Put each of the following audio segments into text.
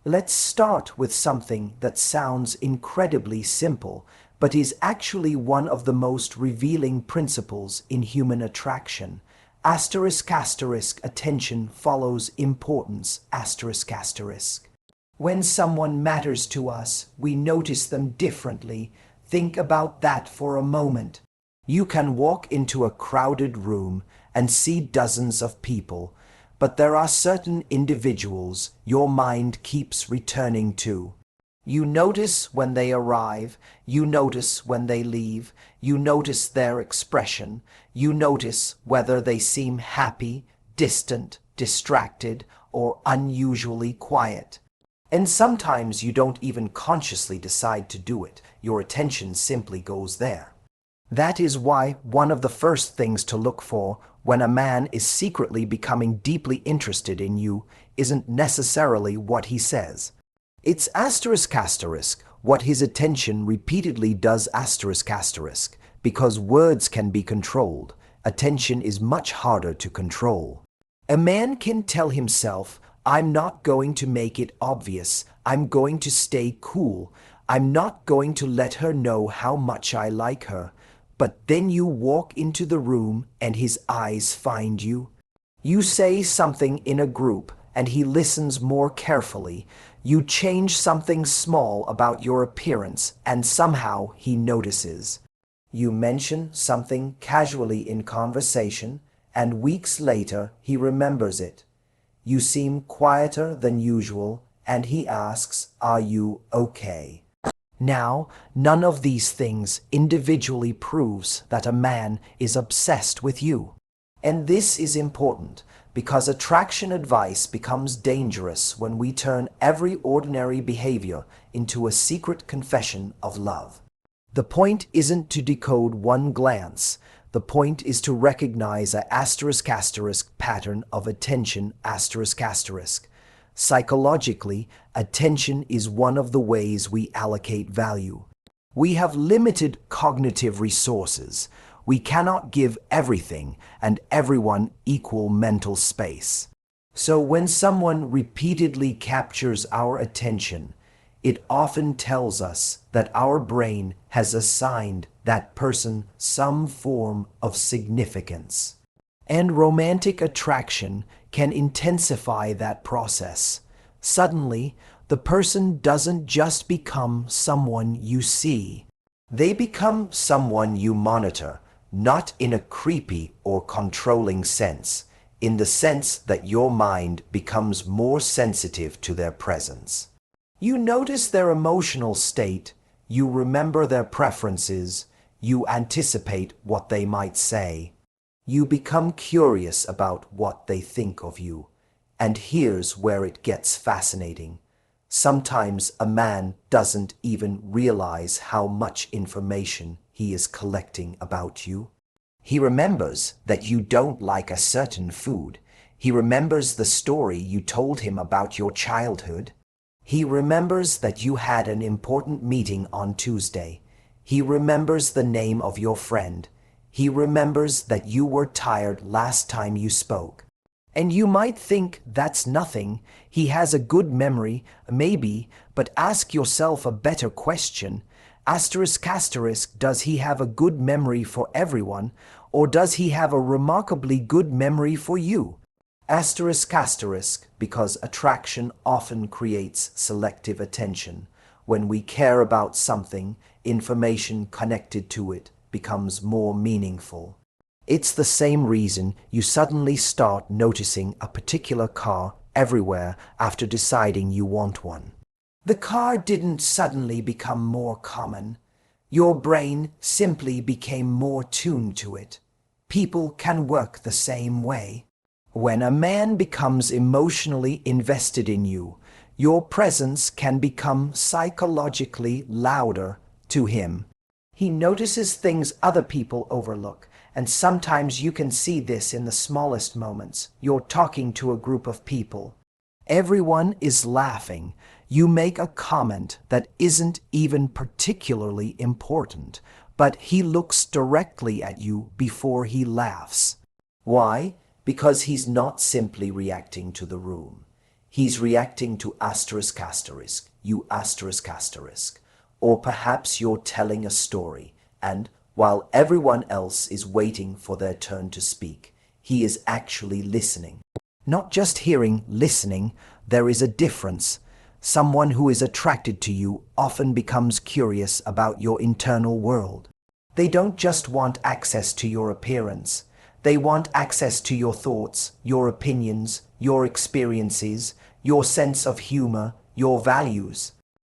Let's start with something that sounds incredibly simple, but is actually one of the most revealing principles in human attraction. Asterisk asterisk attention follows importance asterisk asterisk. When someone matters to us, we notice them differently. Think about that for a moment. You can walk into a crowded room and see dozens of people, but there are certain individuals your mind keeps returning to. You notice when they arrive, you notice when they leave, you notice their expression, you notice whether they seem happy, distant, distracted, or unusually quiet. And sometimes you don't even consciously decide to do it, your attention simply goes there. That is why one of the first things to look for when a man is secretly becoming deeply interested in you isn't necessarily what he says. It's asterisk asterisk what his attention repeatedly does asterisk asterisk, because words can be controlled. Attention is much harder to control. A man can tell himself, I'm not going to make it obvious, I'm going to stay cool, I'm not going to let her know how much I like her. But then you walk into the room and his eyes find you. You say something in a group and he listens more carefully. You change something small about your appearance and somehow he notices. You mention something casually in conversation and weeks later he remembers it. You seem quieter than usual and he asks, "Are you okay?" Now, none of these things individually proves that a man is obsessed with you. And this is important because attraction advice becomes dangerous when we turn every ordinary behavior into a secret confession of love. The point isn't to decode one glance. The point is to recognize a asterisk asterisk pattern of attention asterisk asterisk. Psychologically, attention is one of the ways we allocate value. We have limited cognitive resources. We cannot give everything and everyone equal mental space. So when someone repeatedly captures our attention, it often tells us that our brain has assigned that person some form of significance. And romantic attraction can intensify that process. Suddenly, the person doesn't just become someone you see. They become someone you monitor, not in a creepy or controlling sense, in the sense that your mind becomes more sensitive to their presence. You notice their emotional state, you remember their preferences, you anticipate what they might say. You become curious about what they think of you. And here's where it gets fascinating. Sometimes a man doesn't even realize how much information he is collecting about you. He remembers that you don't like a certain food. He remembers the story you told him about your childhood. He remembers that you had an important meeting on Tuesday. He remembers the name of your friend. He remembers that you were tired last time you spoke. And you might think that's nothing. He has a good memory, maybe, but ask yourself a better question. Asterisk asterisk, does he have a good memory for everyone, or does he have a remarkably good memory for you? Asterisk asterisk, because attraction often creates selective attention. When we care about something, information connected to it becomes more meaningful. It's the same reason you suddenly start noticing a particular car everywhere after deciding you want one. The car didn't suddenly become more common. Your brain simply became more tuned to it. People can work the same way. When a man becomes emotionally invested in you, your presence can become psychologically louder to him. He notices things other people overlook, and sometimes you can see this in the smallest moments. You're talking to a group of people. Everyone is laughing. You make a comment that isn't even particularly important, but he looks directly at you before he laughs. Why? Because he's not simply reacting to the room. He's reacting to asterisk asterisk, you asterisk asterisk. Or perhaps you're telling a story, and while everyone else is waiting for their turn to speak, he is actually listening. Not just hearing, listening, there is a difference. Someone who is attracted to you often becomes curious about your internal world. They don't just want access to your appearance. They want access to your thoughts, your opinions, your experiences, your sense of humor, your values.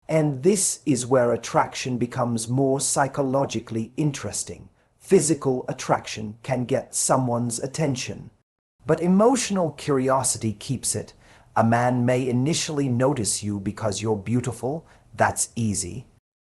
And this is where attraction becomes more psychologically interesting. Physical attraction can get someone's attention, but emotional curiosity keeps it. A man may initially notice you because you're beautiful, that's easy.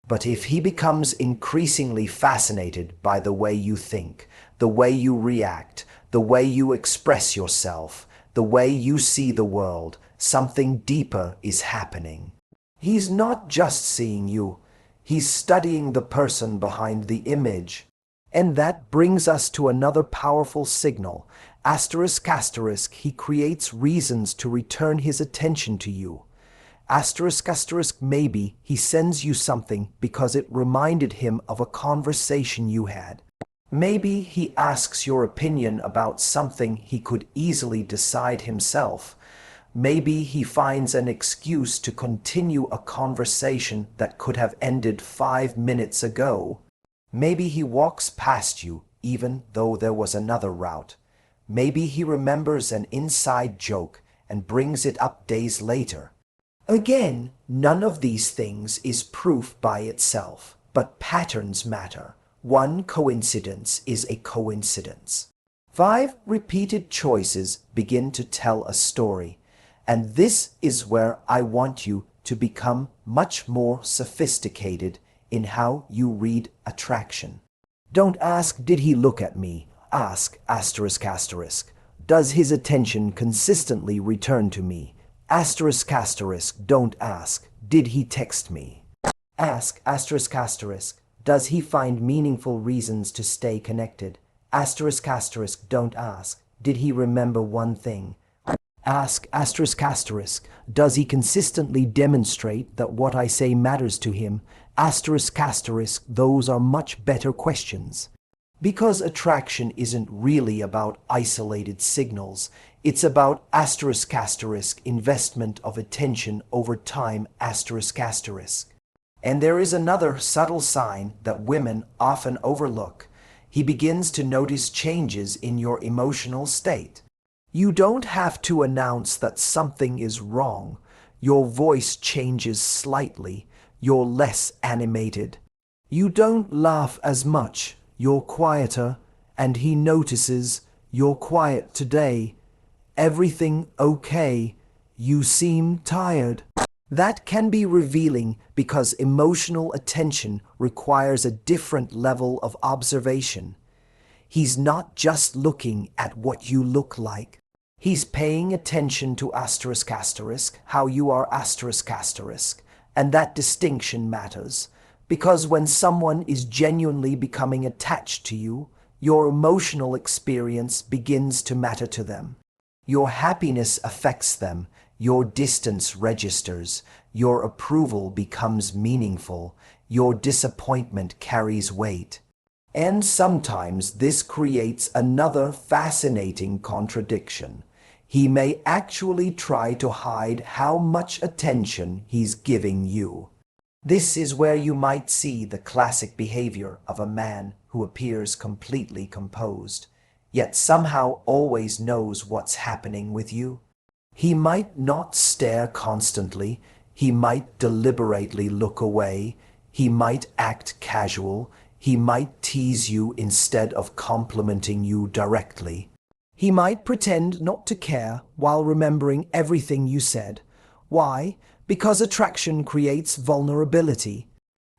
But if he becomes increasingly fascinated by the way you think, the way you react, the way you express yourself, the way you see the world, something deeper is happening. He's not just seeing you, he's studying the person behind the image. And that brings us to another powerful signal. Asterisk asterisk, he creates reasons to return his attention to you. Asterisk asterisk, maybe he sends you something because it reminded him of a conversation you had. Maybe he asks your opinion about something he could easily decide himself. Maybe he finds an excuse to continue a conversation that could have ended 5 minutes ago. Maybe he walks past you even though there was another route. Maybe he remembers an inside joke and brings it up days later. Again, none of these things is proof by itself, but patterns matter. One coincidence is a coincidence. 5 repeated choices begin to tell a story. And this is where I want you to become much more sophisticated in how you read attraction. Don't ask, did he look at me? Ask, asterisk asterisk, does his attention consistently return to me? Asterisk asterisk, don't ask, did he text me? Ask, asterisk asterisk, does he find meaningful reasons to stay connected? Asterisk asterisk, don't ask, did he remember one thing? Ask, asterisk asterisk, does he consistently demonstrate that what I say matters to him? Asterisk asterisk, those are much better questions. Because attraction isn't really about isolated signals, it's about asterisk asterisk investment of attention over time asterisk asterisk. And there is another subtle sign that women often overlook. He begins to notice changes in your emotional state. You don't have to announce that something is wrong. Your voice changes slightly. You're less animated. You don't laugh as much. You're quieter. And he notices you're quiet today. Everything okay? You seem tired. That can be revealing because emotional attention requires a different level of observation. He's not just looking at what you look like. He's paying attention to asterisk asterisk, how you are asterisk asterisk, and that distinction matters, because when someone is genuinely becoming attached to you, your emotional experience begins to matter to them. Your happiness affects them, your distance registers, your approval becomes meaningful, your disappointment carries weight. And sometimes this creates another fascinating contradiction. He may actually try to hide how much attention he's giving you. This is where you might see the classic behavior of a man who appears completely composed, yet somehow always knows what's happening with you. He might not stare constantly, he might deliberately look away, he might act casual, he might tease you instead of complimenting you directly. He might pretend not to care while remembering everything you said. Why? Because attraction creates vulnerability.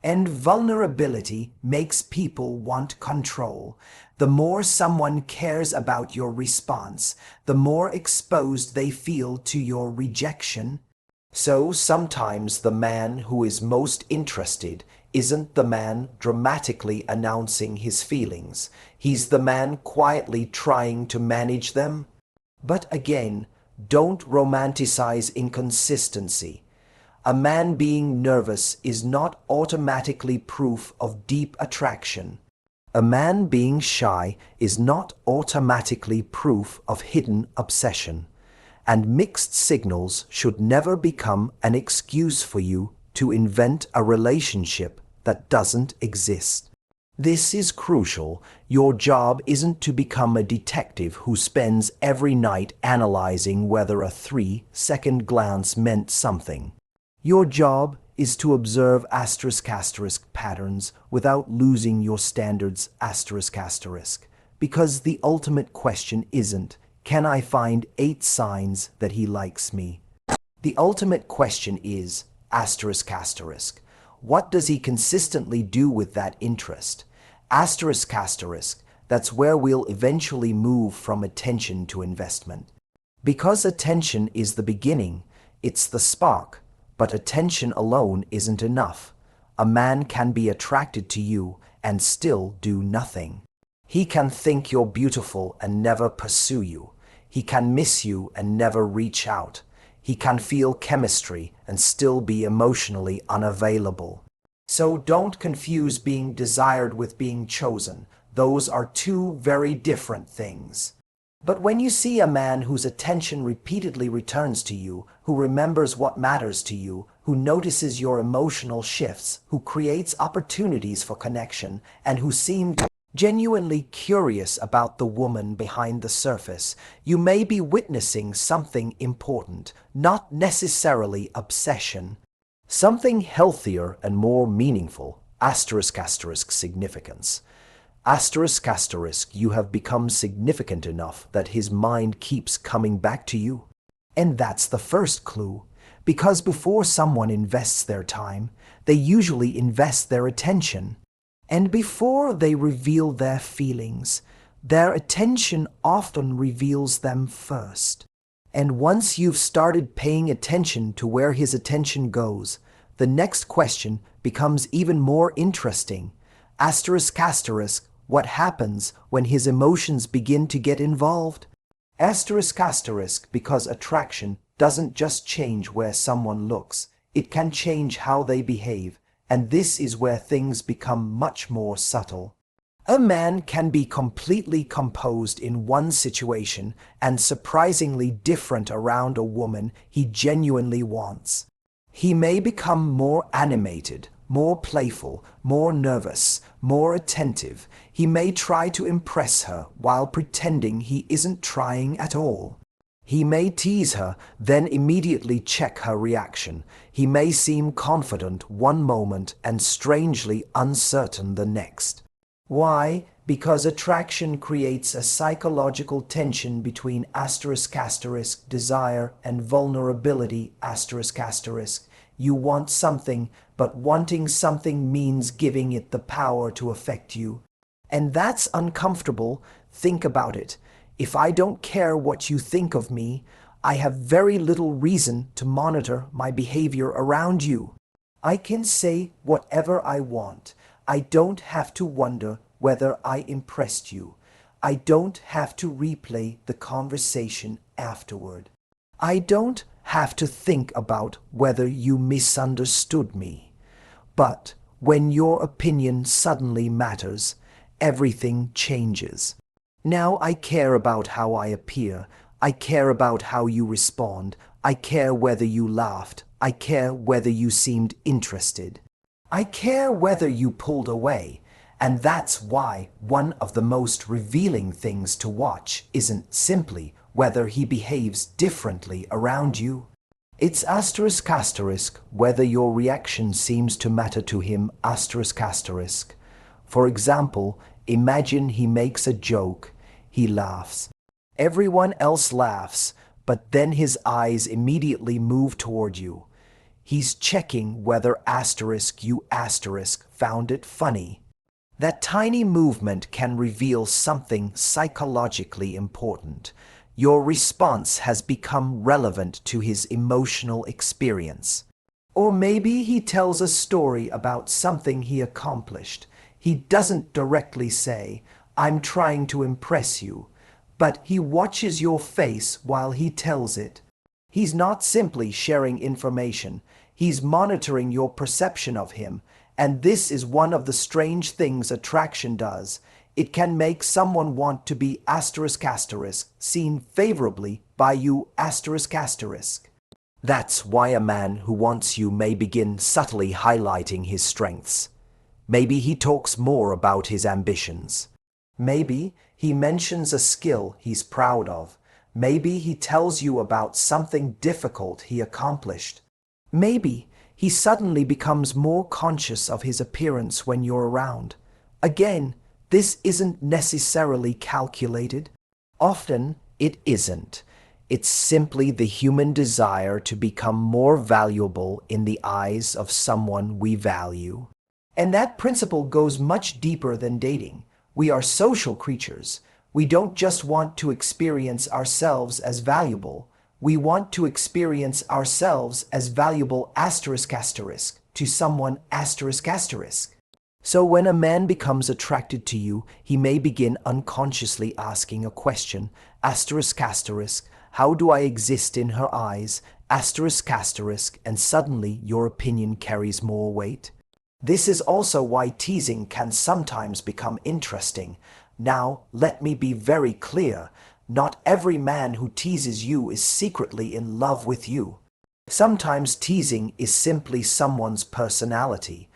And vulnerability makes people want control. The more someone cares about your response, the more exposed they feel to your rejection. So sometimes the man who is most interested isn't the man dramatically announcing his feelings. He's the man quietly trying to manage them. But again, Don't romanticize inconsistency. A man being nervous is not automatically proof of deep attraction. A man being shy is not automatically proof of hidden obsession. And mixed signals should never become an excuse for you to invent a relationship that doesn't exist. This is crucial. Your job isn't to become a detective who spends every night analyzing whether a 3-second glance meant something. Your job is to observe *** patterns without losing your standards ***, because the ultimate question isn't, can I find 8 signs that he likes me? The ultimate question is, ***, what does he consistently do with that interest? ***, that's where we'll eventually move from attention to investment. Because attention is the beginning, it's the spark. But attention alone isn't enough. A man can be attracted to you and still do nothing. He can think you're beautiful and never pursue you. He can miss you and never reach out. He can feel chemistry and still be emotionally unavailable. So don't confuse being desired with being chosen. Those are two very different things. But when you see a man whose attention repeatedly returns to you, who remembers what matters to you, who notices your emotional shifts, who creates opportunities for connection, and who seems genuinely curious about the woman behind the surface, you may be witnessing something important, not necessarily obsession. Something healthier and more meaningful, *** significance. ***, you have become significant enough that his mind keeps coming back to you. And that's the first clue, because before someone invests their time, they usually invest their attention. And before they reveal their feelings, their attention often reveals them first. And once you've started paying attention to where his attention goes, the next question becomes even more interesting. ***, what happens when his emotions begin to get involved? ***, because attraction doesn't just change where someone looks, it can change how they behave, and this is where things become much more subtle. A man can be completely composed in one situation and surprisingly different around a woman he genuinely wants. He may become more animated, more playful, more nervous, more attentive. He may try to impress her while pretending he isn't trying at all. He may tease her, then immediately check her reaction. He may seem confident one moment and strangely uncertain the next. Why? Because attraction creates a psychological tension between *** desire and vulnerability ***. You want something, but wanting something means giving it the power to affect you. And that's uncomfortable. Think about it. If I don't care what you think of me, I have very little reason to monitor my behavior around you. I can say whatever I want. I don't have to wonder whether I impressed you. I don't have to replay the conversation afterward. I don't have to think about whether you misunderstood me. But when your opinion suddenly matters, everything changes. Now I care about how I appear. I care about how you respond. I care whether you laughed. I care whether you seemed interested. I care whether you pulled away. And that's why one of the most revealing things to watch isn't simply whether he behaves differently around you. It's *** whether your reaction seems to matter to him ***. For example, imagine he makes a joke. He laughs. Everyone else laughs, but then his eyes immediately move toward you. He's checking whether you found it funny. That tiny movement can reveal something psychologically important. Your response has become relevant to his emotional experience. Or maybe he tells a story about something he accomplished. He doesn't directly say, "I'm trying to impress you," but he watches your face while he tells it. He's not simply sharing information, he's monitoring your perception of him, and this is one of the strange things attraction does. It can make someone want to be asterisk asterisk seen favorably by you asterisk asterisk. That's why a man who wants you may begin subtly highlighting his strengths. Maybe he talks more about his ambitions. Maybe he mentions a skill he's proud of. Maybe he tells you about something difficult he accomplished. Maybe he suddenly becomes more conscious of his appearance when you're around. Again, this isn't necessarily calculated. Often it isn't. It's simply the human desire to become more valuable in the eyes of someone we value. And that principle goes much deeper than dating. We are social creatures. We don't just want to experience ourselves as valuable. We want to experience ourselves as valuable asterisk asterisk to someone asterisk asterisk. So when a man becomes attracted to you, he may begin unconsciously asking a question, asterisk asterisk, how do I exist in her eyes, asterisk asterisk, and suddenly your opinion carries more weight. This is also why teasing can sometimes become interesting. Now, let me be very clear. Not every man who teases you is secretly in love with you. Sometimes teasing is simply someone's personality.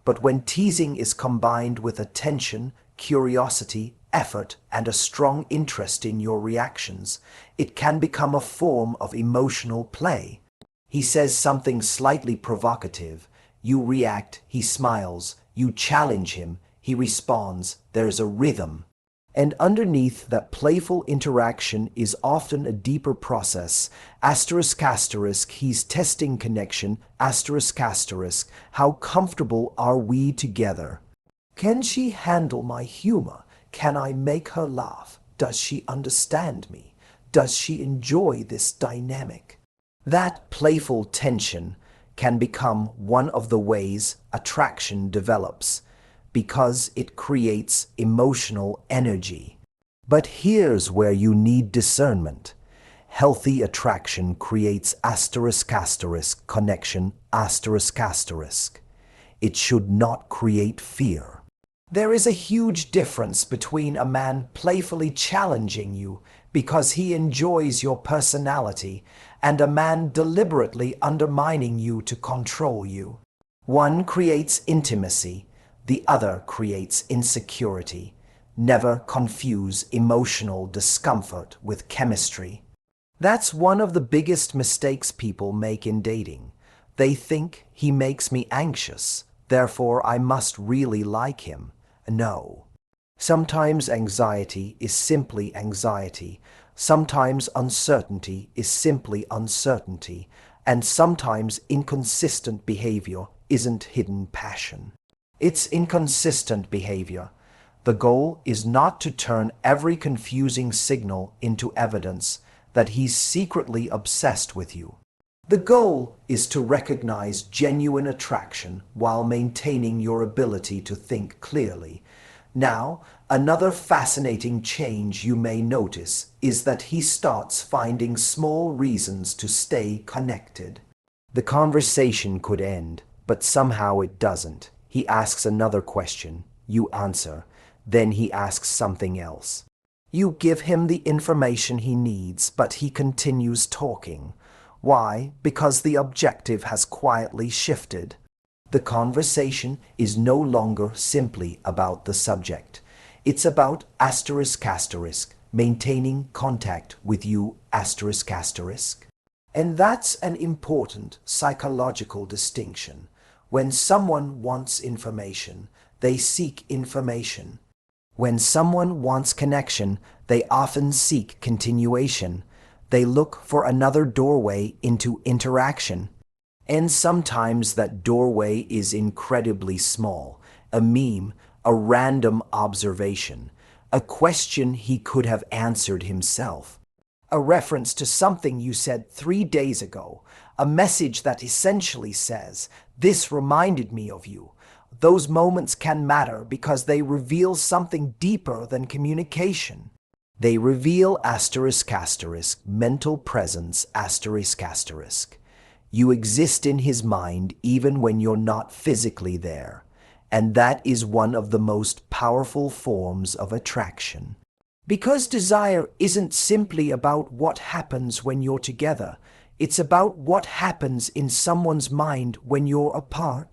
But when teasing is combined with attention, curiosity, effort, and a strong interest in your reactions, it can become a form of emotional play. He says something slightly provocative. You react, he smiles. You challenge him, he responds. There's a rhythm. And underneath that playful interaction is often a deeper process. Asterisk asterisk, he's testing connection. Asterisk asterisk, how comfortable are we together? Can she handle my humor? Can I make her laugh? Does she understand me? Does she enjoy this dynamic? That playful tension can become one of the ways attraction develops, because it creates emotional energy. But here's where you need discernment. Healthy attraction creates asterisk asterisk connection asterisk asterisk. It should not create fear. There is a huge difference between a man playfully challenging you because he enjoys your personality and a man deliberately undermining you to control you. One creates intimacy, the other creates insecurity. Never confuse emotional discomfort with chemistry. That's one of the biggest mistakes people make in dating. They think he makes me anxious, therefore I must really like him. No. Sometimes anxiety is simply anxiety. Sometimes uncertainty is simply uncertainty. And sometimes inconsistent behavior isn't hidden passion. It's inconsistent behavior. The goal is not to turn every confusing signal into evidence that he's secretly obsessed with you. The goal is to recognize genuine attraction while maintaining your ability to think clearly. Now, another fascinating change you may notice is that he starts finding small reasons to stay connected. The conversation could end, but somehow it doesn't. He asks another question. You answer. Then he asks something else. You give him the information he needs, but he continues talking. Why? Because the objective has quietly shifted. The conversation is no longer simply about the subject. It's about asterisk asterisk, maintaining contact with you asterisk asterisk. And that's an important psychological distinction. When someone wants information, they seek information. When someone wants connection, they often seek continuation. They look for another doorway into interaction. And sometimes that doorway is incredibly small. A meme, a random observation, a question he could have answered himself. A reference to something you said 3 days ago. A message that essentially says, "This reminded me of you." Those moments can matter because they reveal something deeper than communication. They reveal asterisk asterisk mental presence asterisk asterisk. You exist in his mind even when you're not physically there. And that is one of the most powerful forms of attraction. Because desire isn't simply about what happens when you're together. It's about what happens in someone's mind when you're apart.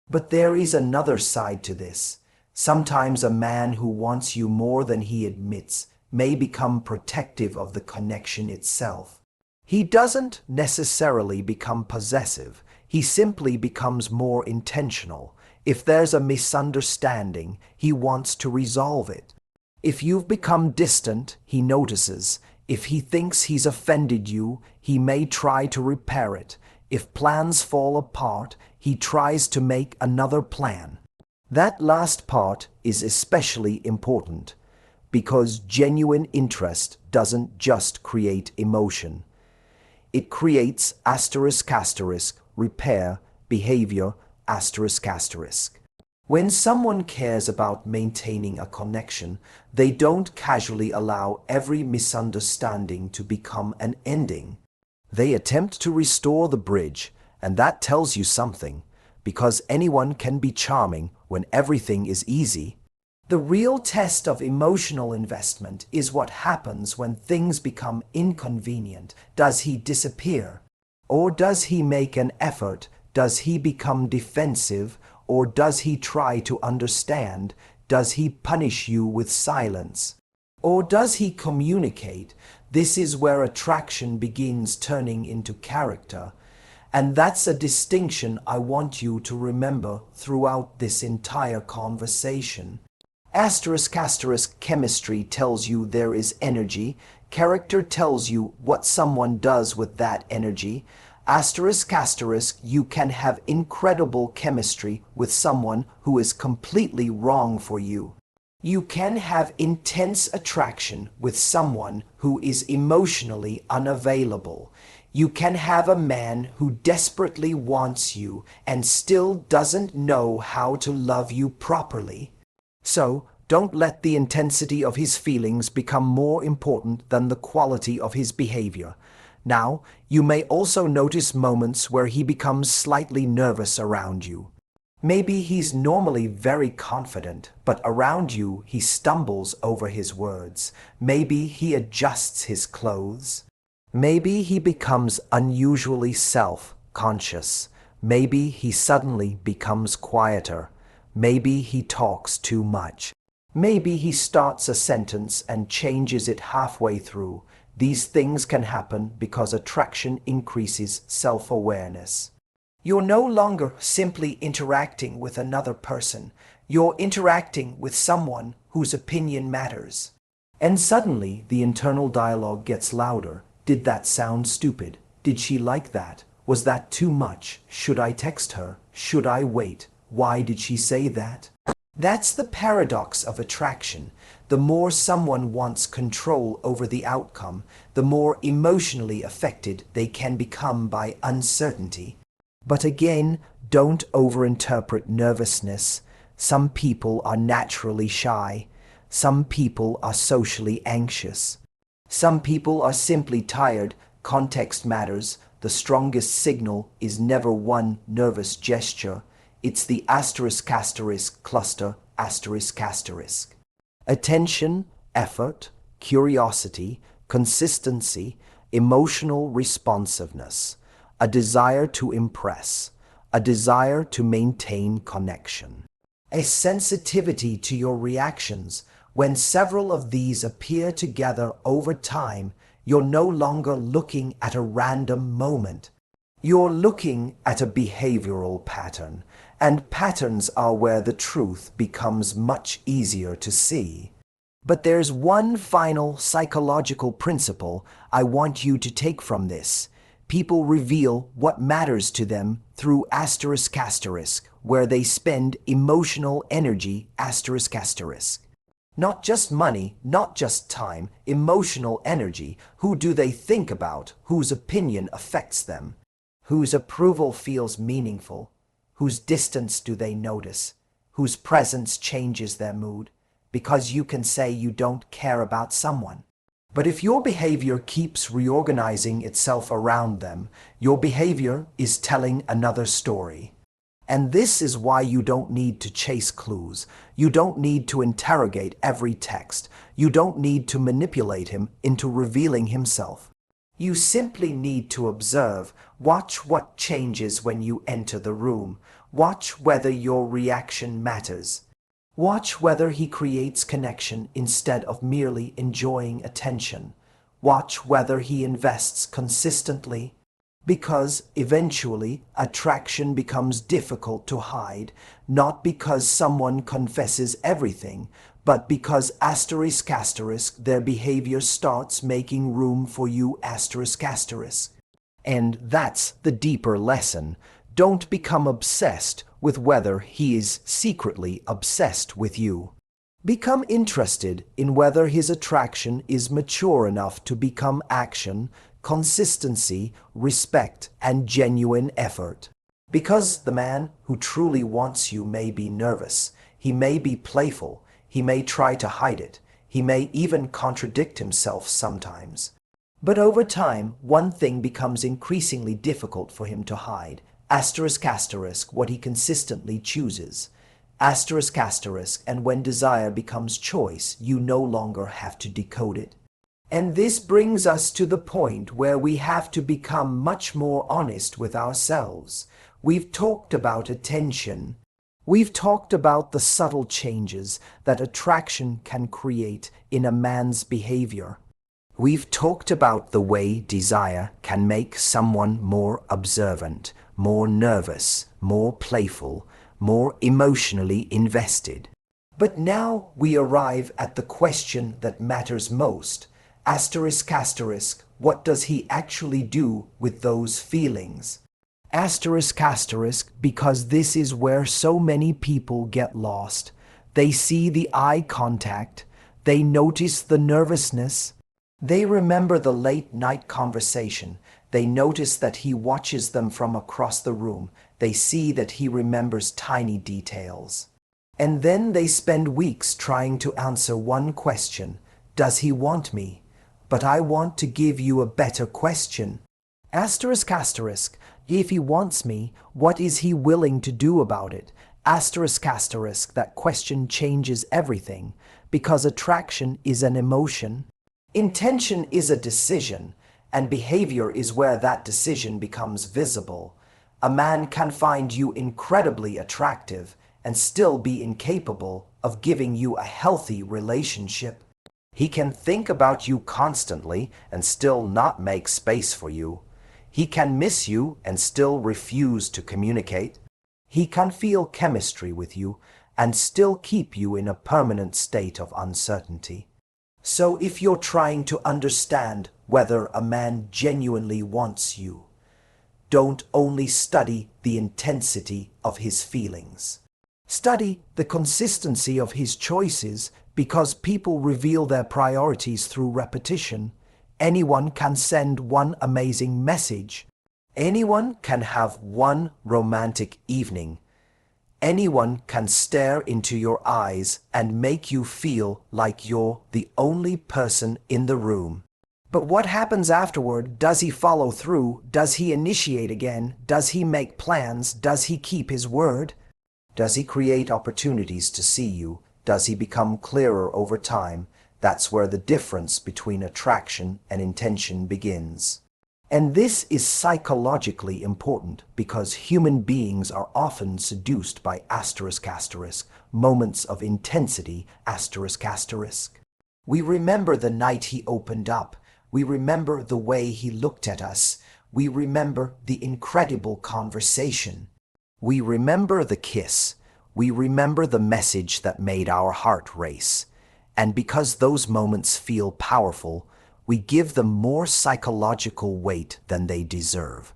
But there is another side to this. Sometimes a man who wants you more than he admits may become protective of the connection itself. He doesn't necessarily become possessive. He simply becomes more intentional. If there's a misunderstanding, he wants to resolve it. If you've become distant, he notices. If he thinks he's offended you, he may try to repair it. If plans fall apart, he tries to make another plan. That last part is especially important because genuine interest doesn't just create emotion. It creates asterisk asterisk repair behavior asterisk asterisk. When someone cares about maintaining a connection, they don't casually allow every misunderstanding to become an ending. They attempt to restore the bridge, and that tells you something, because anyone can be charming when everything is easy. The real test of emotional investment is what happens when things become inconvenient. Does he disappear? Or does he make an effort? Does he become defensive? Or does he try to understand? Does he punish you with silence? Or does he communicate? This is where attraction begins turning into character. And that's a distinction I want you to remember throughout this entire conversation. Asterisk asterisk chemistry tells you there is energy. Character tells you what someone does with that energy. Asterisk asterisk, you can have incredible chemistry with someone who is completely wrong for you. You can have intense attraction with someone who is emotionally unavailable. You can have a man who desperately wants you and still doesn't know how to love you properly. So, don't let the intensity of his feelings become more important than the quality of his behavior. Now, you may also notice moments where he becomes slightly nervous around you. Maybe he's normally very confident, but around you he stumbles over his words. Maybe he adjusts his clothes. Maybe he becomes unusually self-conscious. Maybe he suddenly becomes quieter. Maybe he talks too much. Maybe he starts a sentence and changes it halfway through. These things can happen because attraction increases self-awareness. You're no longer simply interacting with another person. You're interacting with someone whose opinion matters. And suddenly the internal dialogue gets louder. Did that sound stupid? Did she like that? Was that too much? Should I text her? Should I wait? Why did she say that? That's the paradox of attraction. The more someone wants control over the outcome, the more emotionally affected they can become by uncertainty. But again, don't overinterpret nervousness. Some people are naturally shy. Some people are socially anxious. Some people are simply tired. Context matters. The strongest signal is never one nervous gesture. It's the asterisk asterisk cluster asterisk asterisk. Attention, effort, curiosity, consistency, emotional responsiveness, a desire to impress, a desire to maintain connection, a sensitivity to your reactions. When several of these appear together over time, you're no longer looking at a random moment. You're looking at a behavioral pattern, and patterns are where the truth becomes much easier to see. But there's one final psychological principle I want you to take from this. People reveal what matters to them through asterisk asterisk, where they spend emotional energy asterisk asterisk. Not just money, not just time, emotional energy. Who do they think about? Whose opinion affects them? Whose approval feels meaningful? Whose distance do they notice? Whose presence changes their mood? Because you can say you don't care about someone. But if your behavior keeps reorganizing itself around them, your behavior is telling another story. And this is why you don't need to chase clues. You don't need to interrogate every text. You don't need to manipulate him into revealing himself. You simply need to observe. Watch what changes when you enter the room. Watch whether your reaction matters. Watch whether he creates connection instead of merely enjoying attention. Watch whether he invests consistently. Because eventually attraction becomes difficult to hide, not because someone confesses everything, but because their behavior starts making room for you . And that's the deeper lesson. Don't become obsessed with whether he is secretly obsessed with you. Become interested in whether his attraction is mature enough to become action, consistency, respect, and genuine effort. Because the man who truly wants you may be nervous, he may be playful, he may try to hide it, he may even contradict himself sometimes. But over time, one thing becomes increasingly difficult for him to hide. What he consistently chooses. And when desire becomes choice, you no longer have to decode it. And this brings us to the point where we have to become much more honest with ourselves. We've talked about attention. We've talked about the subtle changes that attraction can create in a man's behavior. We've talked about the way desire can make someone more observant, more nervous, more playful, more emotionally invested. But now we arrive at the question that matters most. What does he actually do with those feelings? Because this is where so many people get lost. They see the eye contact, they notice the nervousness, they remember the late-night conversation, they notice that he watches them from across the room, they see that he remembers tiny details. And then they spend weeks trying to answer one question: does he want me? But I want to give you a better question. If he wants me, what is he willing to do about it? That question changes everything, because attraction is an emotion. Intention is a decision, and behavior is where that decision becomes visible. A man can find you incredibly attractive and still be incapable of giving you a healthy relationship. He can think about you constantly and still not make space for you. He can miss you and still refuse to communicate. He can feel chemistry with you and still keep you in a permanent state of uncertainty. So if you're trying to understand whether a man genuinely wants you, don't only study the intensity of his feelings. Study the consistency of his choices, because people reveal their priorities through repetition. Anyone can send one amazing message. Anyone can have one romantic evening. Anyone can stare into your eyes and make you feel like you're the only person in the room. But what happens afterward? Does he follow through? Does he initiate again? Does he make plans? Does he keep his word? Does he create opportunities to see you? Does he become clearer over time? That's where the difference between attraction and intention begins. And this is psychologically important because human beings are often seduced by moments of intensity . We remember the night he opened up. We remember the way he looked at us. We remember the incredible conversation. We remember the kiss. We remember the message that made our heart race. And because those moments feel powerful, we give them more psychological weight than they deserve.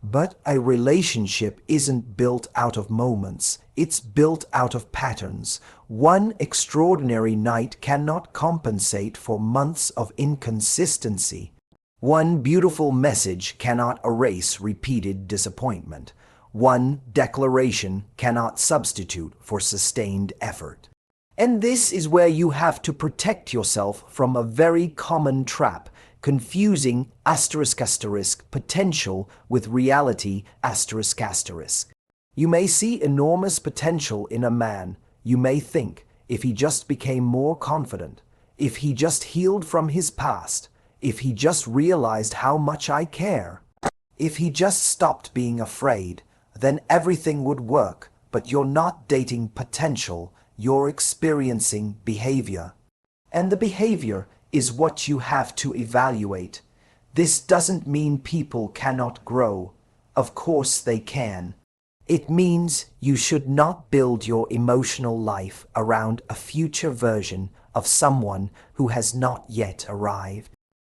But a relationship isn't built out of moments, it's built out of patterns. One extraordinary night cannot compensate for months of inconsistency. One beautiful message cannot erase repeated disappointment. One declaration cannot substitute for sustained effort. And this is where you have to protect yourself from a very common trap, confusing potential with reality **. You may see enormous potential in a man. You may think, if he just became more confident, if he just healed from his past, if he just realized how much I care, if he just stopped being afraid, then everything would work. But you're not dating potential, you're experiencing behavior. And the behavior is what you have to evaluate. This doesn't mean people cannot grow. Of course they can. It means you should not build your emotional life around a future version of someone who has not yet arrived.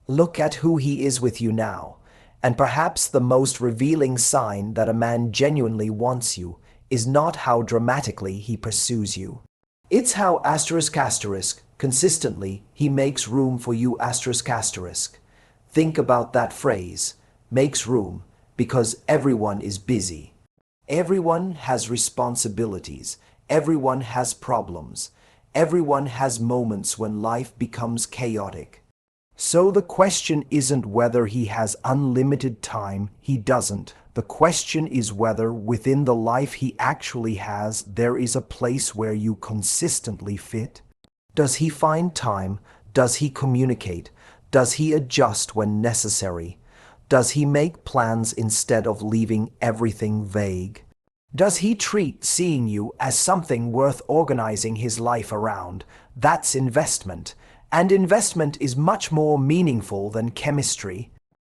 Look at who he is with you now, and perhaps the most revealing sign that a man genuinely wants you is not how dramatically he pursues you. It's how consistently he makes room for you **. Think about that phrase, makes room, because everyone is busy. Everyone has responsibilities. Everyone has problems. Everyone has moments when life becomes chaotic. So the question isn't whether he has unlimited time. He doesn't. The question is whether within the life he actually has there is a place where you consistently fit. Does he find time? Does he communicate? Does he adjust when necessary? Does he make plans instead of leaving everything vague? Does he treat seeing you as something worth organizing his life around? That's investment. And investment is much more meaningful than chemistry.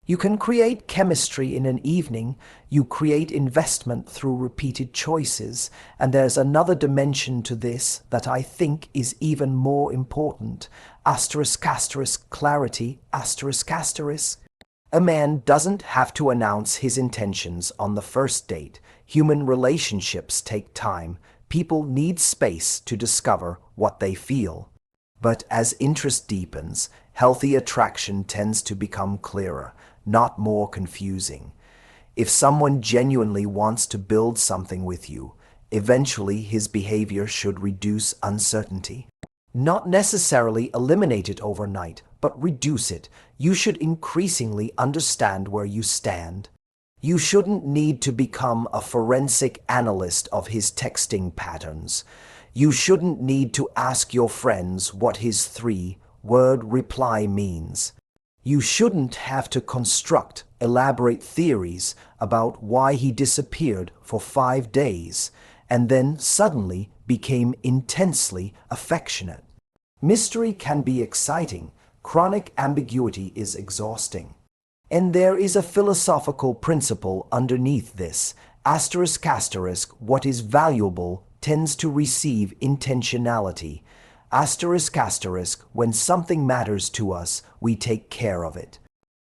You can create chemistry in an evening. You create investment through repeated choices. And there's another dimension to this that I think is even more important. Clarity. A man doesn't have to announce his intentions on the first date. Human relationships take time. People need space to discover what they feel. But as interest deepens, healthy attraction tends to become clearer, not more confusing. If someone genuinely wants to build something with you, eventually his behavior should reduce uncertainty. Not necessarily eliminate it overnight, but reduce it. You should increasingly understand where you stand. You shouldn't need to become a forensic analyst of his texting patterns. You shouldn't need to ask your friends what his 3-word reply means. You shouldn't have to construct elaborate theories about why he disappeared for 5 days and then suddenly became intensely affectionate. Mystery can be exciting. Chronic ambiguity is exhausting. And there is a philosophical principle underneath this. What is valuable tends to receive intentionality. When something matters to us, we take care of it.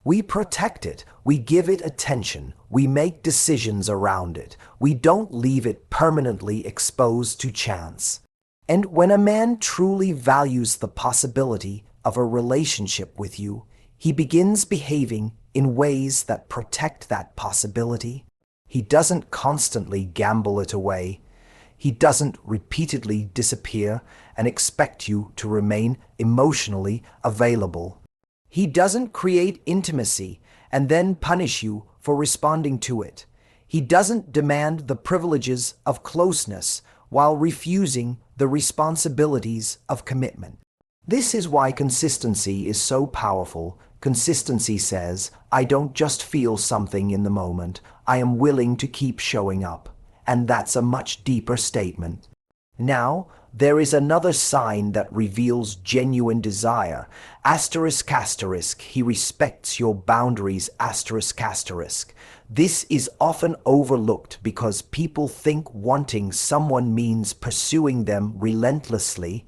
We protect it. We give it attention. We make decisions around it. We don't leave it permanently exposed to chance. And when a man truly values the possibility of a relationship with you, he begins behaving in ways that protect that possibility. He doesn't constantly gamble it away. He doesn't repeatedly disappear and expect you to remain emotionally available. He doesn't create intimacy and then punish you for responding to it. He doesn't demand the privileges of closeness while refusing the responsibilities of commitment. This is why consistency is so powerful. Consistency says, I don't just feel something in the moment. I am willing to keep showing up. And that's a much deeper statement. Now, there is another sign that reveals genuine desire. He respects your boundaries. This is often overlooked because people think wanting someone means pursuing them relentlessly.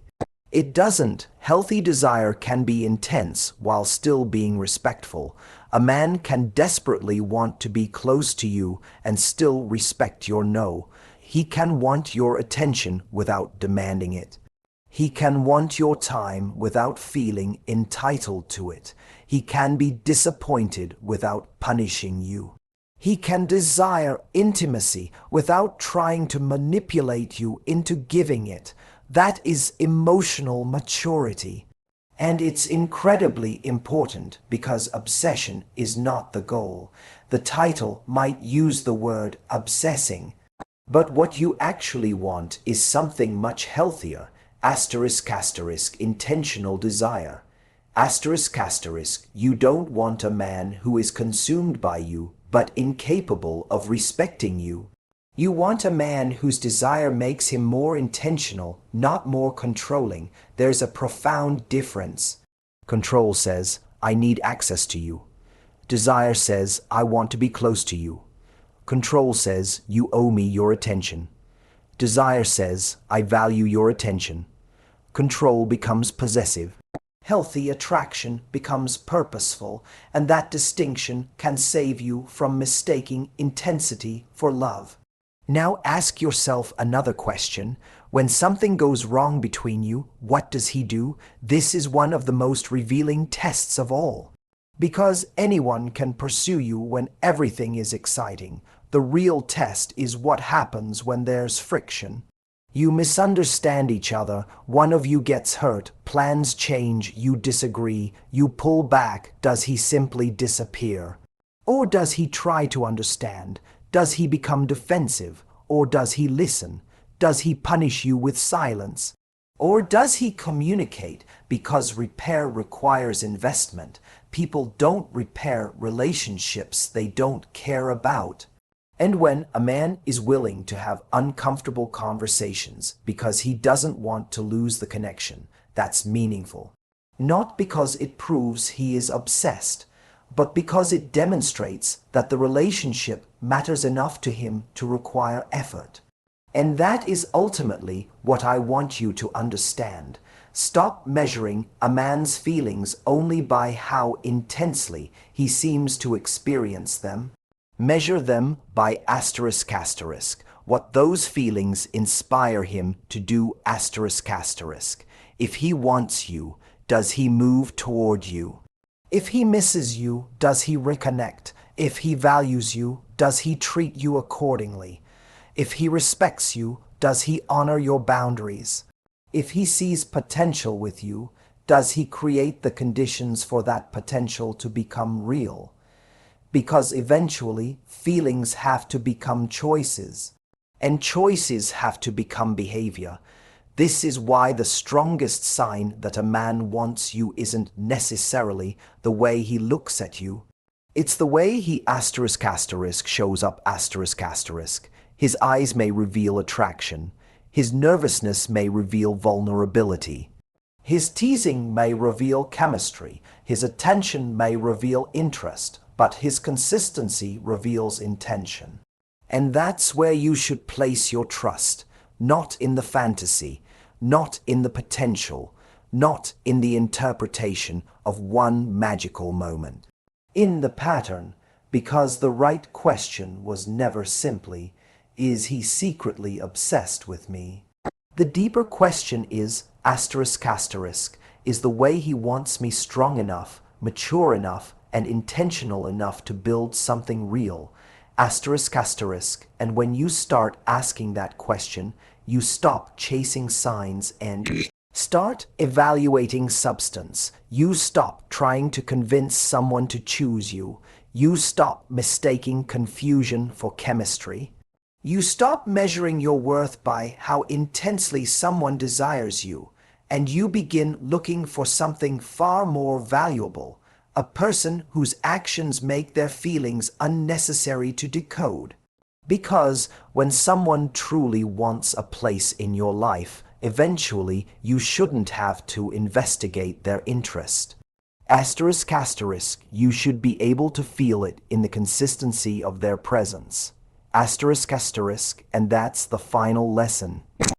It doesn't. Healthy desire can be intense while still being respectful. A man can desperately want to be close to you and still respect your no. He can want your attention without demanding it. He can want your time without feeling entitled to it. He can be disappointed without punishing you. He can desire intimacy without trying to manipulate you into giving it. That is emotional maturity. And it's incredibly important because obsession is not the goal. The title might use the word obsessing, but what you actually want is something much healthier. Asterisk asterisk intentional desire. Asterisk asterisk you don't want a man who is consumed by you but incapable of respecting you. You want a man whose desire makes him more intentional, not more controlling. There's a profound difference. Control says, I need access to you. Desire says, I want to be close to you. Control says, you owe me your attention. Desire says, I value your attention. Control becomes possessive. Healthy attraction becomes purposeful, and that distinction can save you from mistaking intensity for love. Now ask yourself another question. When something goes wrong between you, what does he do? This is one of the most revealing tests of all. Because anyone can pursue you when everything is exciting. The real test is what happens when there's friction. You misunderstand each other, one of you gets hurt, plans change, you disagree, you pull back. Does he simply disappear? Or does he try to understand? Does he become defensive? Or does he listen? Does he punish you with silence? Or does he communicate? Because repair requires investment. People don't repair relationships they don't care about. And when a man is willing to have uncomfortable conversations because he doesn't want to lose the connection, that's meaningful. Not because it proves he is obsessed, but because it demonstrates that the relationship matters enough to him to require effort. And that is ultimately what I want you to understand. Stop measuring a man's feelings only by how intensely he seems to experience them. Measure them by asterisk asterisk, what those feelings inspire him to do asterisk asterisk. If he wants you, does he move toward you? If he misses you, does he reconnect? If he values you, does he treat you accordingly? If he respects you, does he honor your boundaries? If he sees potential with you, does he create the conditions for that potential to become real? Because eventually, feelings have to become choices, and choices have to become behavior. This is why the strongest sign that a man wants you isn't necessarily the way he looks at you. It's the way he asterisk asterisk shows up asterisk asterisk. His eyes may reveal attraction. His nervousness may reveal vulnerability. His teasing may reveal chemistry. His attention may reveal interest, but his consistency reveals intention. And that's where you should place your trust, not in the fantasy, not in the potential, not in the interpretation of one magical moment. In the pattern, because the right question was never simply, is he secretly obsessed with me? The deeper question is, asterisk asterisk, is the way he wants me strong enough, mature enough, and intentional enough to build something real, asterisk asterisk. And when you start asking that question, you stop chasing signs and start evaluating substance. You stop trying to convince someone to choose you. You stop mistaking confusion for chemistry. You stop measuring your worth by how intensely someone desires you, and you begin looking for something far more valuable, a person whose actions make their feelings unnecessary to decode. Because when someone truly wants a place in your life, eventually you shouldn't have to investigate their interest. Asterisk asterisk, you should be able to feel it in the consistency of their presence. Asterisk asterisk, and that's the final lesson.